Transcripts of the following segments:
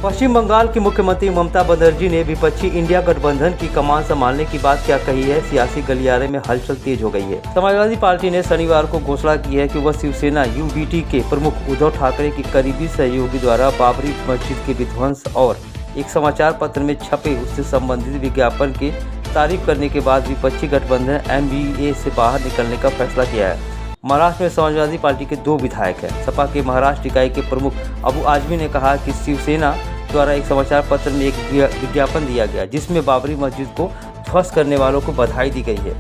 पश्चिम बंगाल की मुख्यमंत्री ममता बनर्जी ने विपक्षी इंडिया गठबंधन की कमान संभालने की बात क्या कही है। सियासी गलियारे में हलचल तेज हो गई है। समाजवादी पार्टी ने शनिवार को घोषणा की है कि वह शिवसेना यूबीटी के प्रमुख उद्धव ठाकरे की करीबी सहयोगी द्वारा बाबरी मस्जिद के विध्वंस और एक समाचार पत्र में छपे उससे संबंधित विज्ञापन की तारीफ करने के बाद विपक्षी गठबंधन एमवीए से बाहर निकलने का फैसला किया है। महाराष्ट्र में समाजवादी पार्टी के 2 विधायक हैं। सपा के महाराष्ट्र इकाई के प्रमुख अबू आजमी ने कहा कि शिवसेना द्वारा एक समाचार पत्र में एक विज्ञापन दिया गया जिसमें बाबरी मस्जिद को ध्वस्त करने वालों को बधाई दी गई है।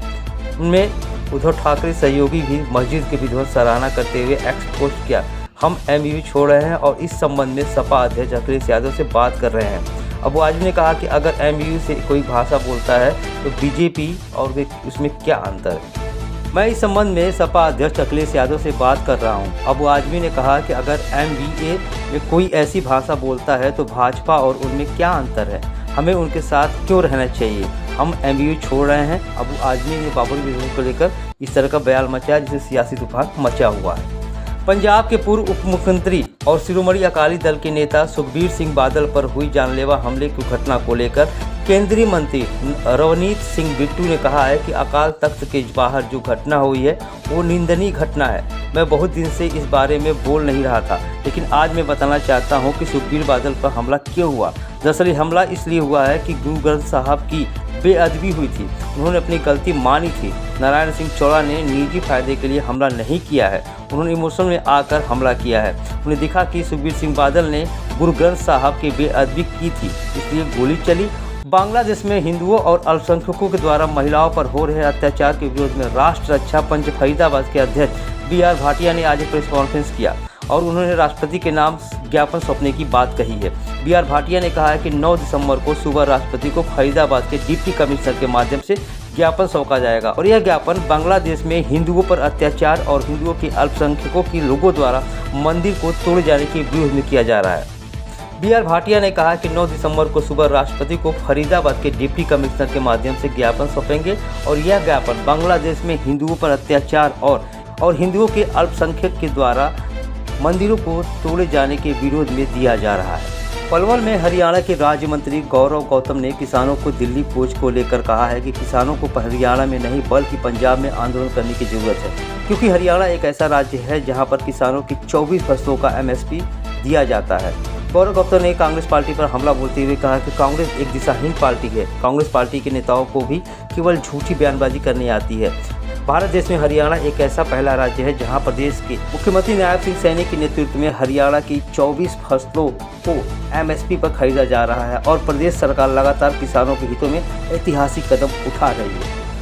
उनमें उद्धव ठाकरे सहयोगी भी मस्जिद के विध्वंस सराहना करते हुए एक्स पोस्ट किया। हम एमवीयू छोड़ रहे हैं और इस संबंध में सपा अध्यक्ष अखिलेश यादव से बात कर रहे हैं। अबू आजमी ने कहा कि अगर एमवीयू से कोई भाषा बोलता है तो बीजेपी और उसमें क्या अंतर है। मैं इस संबंध में सपा अध्यक्ष अखिलेश यादव से बात कर रहा हूं। अबू आजमी ने कहा कि अगर एमवीए में कोई ऐसी भाषा बोलता है तो भाजपा और उनमें क्या अंतर है, हमें उनके साथ क्यों रहना चाहिए, हम एमवीयू छोड़ रहे हैं। अबू आजमी ने बाबरी मस्जिद को लेकर इस तरह का बयान मचाया जिससे सियासी तूफान मचा हुआ है। पंजाब के पूर्व उप मुख्यमंत्री और शिरोमणि अकाली दल के नेता सुखबीर सिंह बादल पर हुई जानलेवा हमले की घटना को लेकर केंद्रीय मंत्री रवनीत सिंह बिट्टू ने कहा है कि अकाल तख्त के बाहर जो घटना हुई है वो निंदनीय घटना है। मैं बहुत दिन से इस बारे में बोल नहीं रहा था, लेकिन आज मैं बताना चाहता हूं कि सुखबीर बादल पर हमला क्यों हुआ। दरअसल हमला इसलिए हुआ है कि गुरु ग्रंथ साहब की बेअदबी हुई थी। उन्होंने अपनी गलती मानी थी। नारायण सिंह चौड़ा ने निजी फायदे के लिए हमला नहीं किया है, उन्होंने इमोशन में आकर हमला किया है। उन्हें दिखा कि सुखबीर सिंह बादल ने गुरु ग्रंथ साहब की बेअदबी की थी, इसलिए गोली चली। बांग्लादेश में हिंदुओं और अल्पसंख्यकों के द्वारा महिलाओं पर हो रहे अत्याचार के विरोध में राष्ट्र रक्षा पंच फरीदाबाद के अध्यक्ष बीआर भाटिया ने आज एक प्रेस कॉन्फ्रेंस किया और उन्होंने राष्ट्रपति के नाम ज्ञापन सौंपने की बात कही है। बीआर भाटिया ने कहा है कि 9 दिसंबर को सुबह राष्ट्रपति को फरीदाबाद के डिप्टी कमिश्नर के माध्यम से ज्ञापन सौंपा जाएगा और यह ज्ञापन बांग्लादेश में हिंदुओं पर अत्याचार और हिंदुओं के अल्पसंख्यकों के लोगों द्वारा मंदिर को तोड़े जाने के विरोध में किया जा रहा है। बीआर भाटिया ने कहा कि 9 दिसंबर को सुबह राष्ट्रपति को फरीदाबाद के डिप्टी कमिश्नर के माध्यम से ज्ञापन सौंपेंगे और यह ज्ञापन बांग्लादेश में हिंदुओं पर अत्याचार और हिंदुओं के अल्पसंख्यक के द्वारा मंदिरों को तोड़े जाने के विरोध में दिया जा रहा है। पलवल में हरियाणा के राज्य मंत्री गौरव गौतम ने किसानों को दिल्ली कूच को लेकर कहा है कि किसानों को हरियाणा में नहीं बल्कि पंजाब में आंदोलन करने की जरूरत है, क्योंकि हरियाणा एक ऐसा राज्य है जहां पर किसानों की 24 फसलों का एमएसपी दिया जाता है। गौरव गौतम ने कांग्रेस पार्टी पर हमला बोलते हुए कहा कि कांग्रेस एक दिशाहीन पार्टी है। कांग्रेस पार्टी के नेताओं को भी केवल झूठी बयानबाजी करनी आती है। भारत देश में हरियाणा एक ऐसा पहला राज्य है जहां प्रदेश के मुख्यमंत्री नायब सिंह सैनी के नेतृत्व में हरियाणा की 24 फसलों को एमएसपी पर खरीदा जा रहा है और प्रदेश सरकार लगातार किसानों के हितों में ऐतिहासिक कदम उठा रही है।